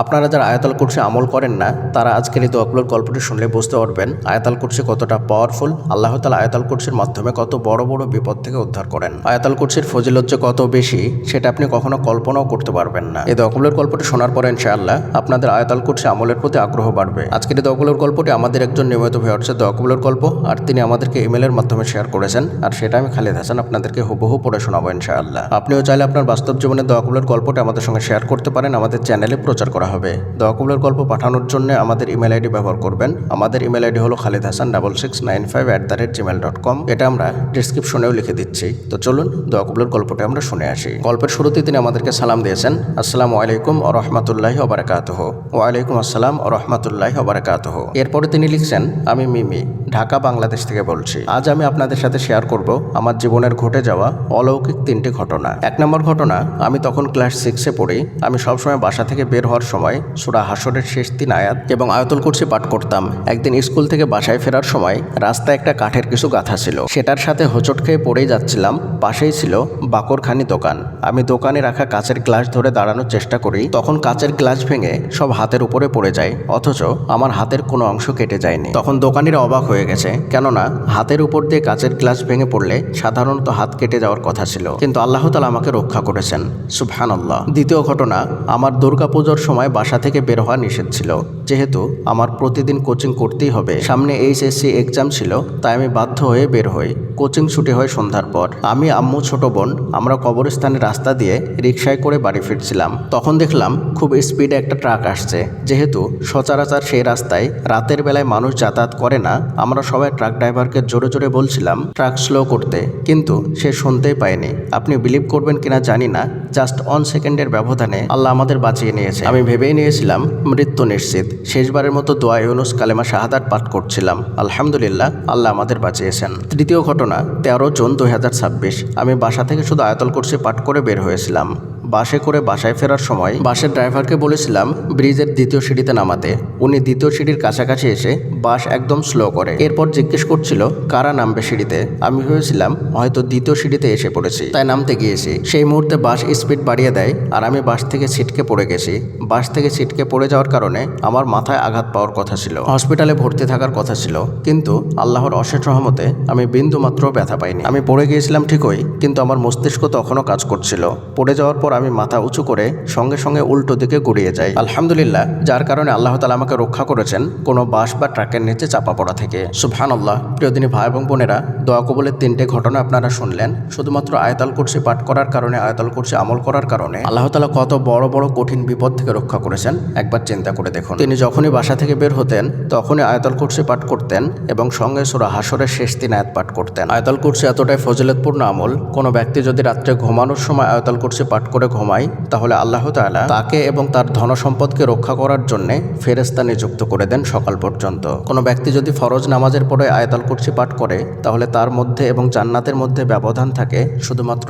আপনারা যারা আয়াতুল কুরসি আমল করেন না তারা আজকের এই দোয়াগুলোর গল্পটি শুনলে বুঝতে পারবেন আয়াতুল কুরসি কতটা পাওয়ারফুল। আল্লাহ তাআলা আয়াতুল কুরসির মাধ্যমে কত বড় বড় বিপদ থেকে উদ্ধার করেন। আয়াতুল কুরসির ফজিলত যে কত বেশি সেটা আপনি কখনো কল্পনাও করতে পারবেন না। এই দোয়াগুলোর গল্পটি শোনার পরে ইনশাআল্লাহ আপনাদের আয়াতুল কুরসি আমলের প্রতি আগ্রহ বাড়বে। আজকের এই দোয়াগুলোর গল্পটি আমাদের একজন নিয়মিত ভিউয়ার্সের দোয়াগুলোর গল্প, আর তিনি আমাদেরকে ইমেলের মাধ্যমে শেয়ার করেছেন, আর সেটা আমি খালিদ হাসান আপনাদেরকে হুবহু পড়ে শোনাবো ইনশাআল্লাহ। আপনিও চাইলে আপনার বাস্তব জীবনের দোয়াগুলোর গল্পটি আমাদের সঙ্গে শেয়ার করতে পারেন, আমাদের চ্যানেলে প্রচার করা হবে। দোয়াগুলোর গল্প পাঠানোর জন্য আমাদের ইমেল আইডি ব্যবহার করবেন। আমাদের ইমেল আইডি হলো khalidhasan6695@gmail.com। এটা আমরা ডিসক্রিপশনেও লিখে দিচ্ছি। তো চলুন দোয়াগুলোর গল্পটি আমরা শুনে আসি। গল্পের শুরুতে তিনি আমাদেরকে সালাম দিয়েছেন, আসসালামু আলাইকুম ওয়া রাহমাতুল্লাহি ওয়া বারাকাতুহু। ওয়া আলাইকুম আসসালাম ওয়া রাহমাতুল্লাহি ওয়া বারাকাতুহু। এরপরে তিনি লিখছেন, আমি মিমি, ঢাকা বাংলাদেশ থেকে বলছি। আজ আমি আপনাদের সাথে শেয়ার করব আমার জীবনের ঘটে যাওয়া অলৌকিক 3টি ঘটনা। 1 নম্বর ঘটনা, আমি তখন ক্লাস 6-এ পড়ি। আমি সবসময় বাসা থেকে বের হওয়ার সময় সূরা হাশরের শেষ 3 আয়াত এবং আয়াতুল কুরসি পাঠ করতাম। একদিন স্কুল থেকে বাসায় ফেরার সময় রাস্তায় একটা কাঠের কিছু গাঁথা ছিল, সেটার সাথে হোঁচট খেয়ে পড়েই যাচ্ছিলাম। পাশেই ছিল বাকরখানি দোকান। আমি দোকানে রাখা কাচের গ্লাস ধরে দাঁড়ানোর চেষ্টা করি, তখন কাচের গ্লাস ভেঙে সব হাতের উপরে পড়ে যায়, অথচ আমার হাতের কোনো অংশ কেটে যায়নি। তখন দোকানিরা অবাক হয়ে গেছে, কেননা হাতের উপর দিয়ে কাচের গ্লাস ভেঙে পড়লে সাধারণত হাত কেটে যাওয়ার কথা ছিল, কিন্তু আল্লাহ তাআলা আমাকে রক্ষা করেছেন, সুবহানাল্লাহ। দ্বিতীয় ঘটনা, আমার দুর্গাপূজার সময় বাসা থেকে বের হওয়া নিষেধ ছিল। যেহেতু আমার প্রতিদিন কোচিং করতেই হবে, সামনে এইচএসসি এক্সাম ছিল, তাই আমি বাধ্য হয়ে বের হই। কোচিং ছুটি হয় সন্ধ্যার পর। আমি, আম্মু, ছোট বোন আমরা কবরস্থানের রাস্তা দিয়ে রিকশায় করে বাড়ি ফিরছিলাম। তখন দেখলাম খুব স্পিডে একটা ট্রাক আসছে। যেহেতু সচরাচর সেই রাস্তায় রাতের বেলায় মানুষ যাতায়াত করে না, আমরা সবাই ট্রাক ড্রাইভারকে জোরে জোরে বলছিলাম ট্রাক স্লো করতে, কিন্তু সে শুনতেই পায়নি। আপনি বিলিভ করবেন কিনা জানি না, জাস্ট 1 সেকেন্ডের ব্যবধানে আল্লাহ আমাদের বাঁচিয়ে নিয়েছে। আমি ভেবেই নিয়েছিলাম মৃত্যু নিশ্চিত। শেষবারের মতো দোয়া ইউনুস কালেমা শাহাদাত পাঠ করছিলাম। আলহামদুলিল্লাহ, আল্লাহ আমাদের বাঁচিয়েছেন। তৃতীয় ঘটনা, 13 জুন 2026। আমি বাসা থেকে শুধু আয়াতুল কুরসি পাঠ করে বের হয়েছিলাম। বাসে করে বাসায় ফেরার সময় বাসের ড্রাইভারকে বলেছিলাম ব্রিজের 2য় সিঁড়িতে নামাতে। উনি 2য় সিঁড়ির কাছাকাছি এসে বাস একদম স্লো করে। এরপর জিজ্ঞেস করছিল কারা নামবে সিঁড়িতে। আমি ভেবেছিলাম হয়তো 2য় সিঁড়িতে এসে পড়েছি, তাই নামতে গিয়েছি। সেই মুহূর্তে বাস স্পিড বাড়িয়ে দেয়, আর আমি বাস থেকে ছিটকে পড়ে গেছি। বাস থেকে ছিটকে পড়ে যাওয়ার কারণে আমার মাথায় আঘাত পাওয়ার কথা ছিল, হসপিটালে ভর্তি থাকার কথা ছিল, কিন্তু আল্লাহর অশেষ রহমতে আমি বিন্দু মাত্র ব্যথা পাইনি। আমি পড়ে গিয়েছিলাম ঠিকই, কিন্তু আমার মস্তিষ্ক তখনও কাজ করছিল। পড়ে যাওয়ার পর আমি মাথা উঁচু করে সঙ্গে সঙ্গে উল্টো দিকে গড়িয়ে যাই। আলহামদুলিল্লাহ, যার কারণে আল্লাহ তাআলা আমাকে রক্ষা করেছেন কোনো বাস বা ট্রাকের নিচে চাপা পড়া থেকে। সুবহানাল্লাহ। প্রিয় দিনী ভাই এবং বোনেরা, দোয়া কবুলের 3টে ঘটনা আপনারা শুনলেন। শুধুমাত্র আয়াতুল কুরসি পাঠ করার কারণে, আয়াতুল কুরসি আমল করার কারণে আল্লাহ তাআলা কত বড় বড় কঠিন বিপদ থেকে রক্ষা করেছেন একবার চিন্তা করে দেখুন। তিনি যখনই বাসা থেকে বের হতেন তখনই আয়াতুল কুরসি পাঠ করতেন এবং সঙ্গে সূরা হাশরের শেষ 3 আয়াত পাঠ করতেন। আয়াতুল কুরসি এতটাই ফজিলতপূর্ণ আমল, কোনো ব্যক্তি যদি রাত্রে ঘুমানোর সময় আয়াতুল কুরসি পাঠ করে ঘুমায়, তাহলে আল্লাহ তাআলা তাকে এবং তার ধনসম্পদকে রক্ষা করার জন্য ফেরেশতা নিযুক্ত করে দেন সকাল পর্যন্ত। কোনো ব্যক্তি যদি ফরজ নামাজের পরে আয়াতুল কুরসি পাঠ করে, তাহলে তার মধ্যে এবং জান্নাতের মধ্যে ব্যবধান থাকে শুধুমাত্র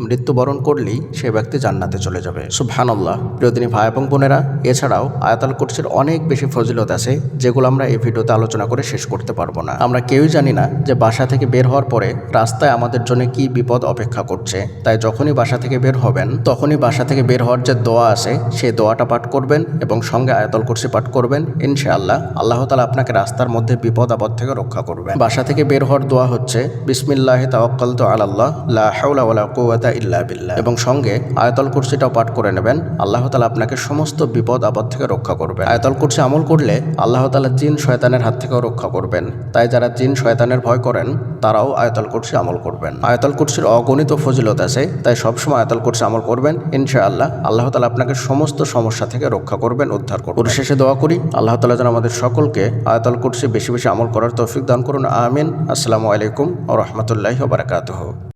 মৃত্যুবরণ করলেই সে ব্যক্তি জান্নাতে চলে যাবে। সুবহানাল্লাহ। প্রিয় দিনী ভাই এবং বোনেরা, এছাড়াও আয়াতুল কুরসির অনেক বেশি ফজিলত আছে, যেগুলো আমরা এই ভিডিওতে আলোচনা করে শেষ করতে পারবো না। আমরা কেউই জানি না যে বাসা থেকে বের হওয়ার পরে রাস্তায় আমাদের জন্য কি বিপদ অপেক্ষা করছে। তাই যখনই বাসা থেকে বের হবেন, তখনই বাসা থেকে বের হওয়ার যে দোয়া আছে সেই দোয়াটা পাঠ করবেন এবং সঙ্গে আয়াতুল কুরসি পাঠ করবেন। ইনশাআল্লাহ আল্লাহ তাআলা আপনাকে রাস্তার মধ্যে বিপদ আপদ থেকে রক্ষা করবেন। বাসা থেকে বের হওয়ার দোয়া হচ্ছে বিসমিল্লাহি তাওয়াক্কালতু আলাল্লাহ লা হাওলা ওয়ালা কুওয়াতা ইল্লা বিল্লাহ, এবং সঙ্গে আয়াতুল কুরসিটাও পাঠ করে নেবেন। আল্লাহ তাআলা আপনাকে সমস্ত বিপদ আপদ থেকে রক্ষা করবেন। আয়াতুল কুরসি আমল করলে আল্লাহ তাআলা জিন শয়তানের হাত থেকেও রক্ষা করবেন। তাই যারা জিন শয়তানের ভয় করেন তারাও আয়াতুল কুরসি আমল করবেন। আয়াতুল কুরসির অগণিত ফজিলত আছে, তাই সবসময় আয়াতুল কুরসি আমল করবেন। ইনশাআল্লাহ আল্লাহ তাআলা আপনাকে সমস্ত সমস্যা থেকে রক্ষা করবেন, উদ্ধার করবেন। পরিশেষে দোয়া করি আল্লাহ তাআলা যেন আমাদের সকলকে আয়াতুল কুরসি বেশি বেশি আমল করার তৌফিক দান করুন। আমিন। আসসালামু আলাইকুম ওয়া রাহমাতুল্লাহি ওয়া বারাকাতুহু।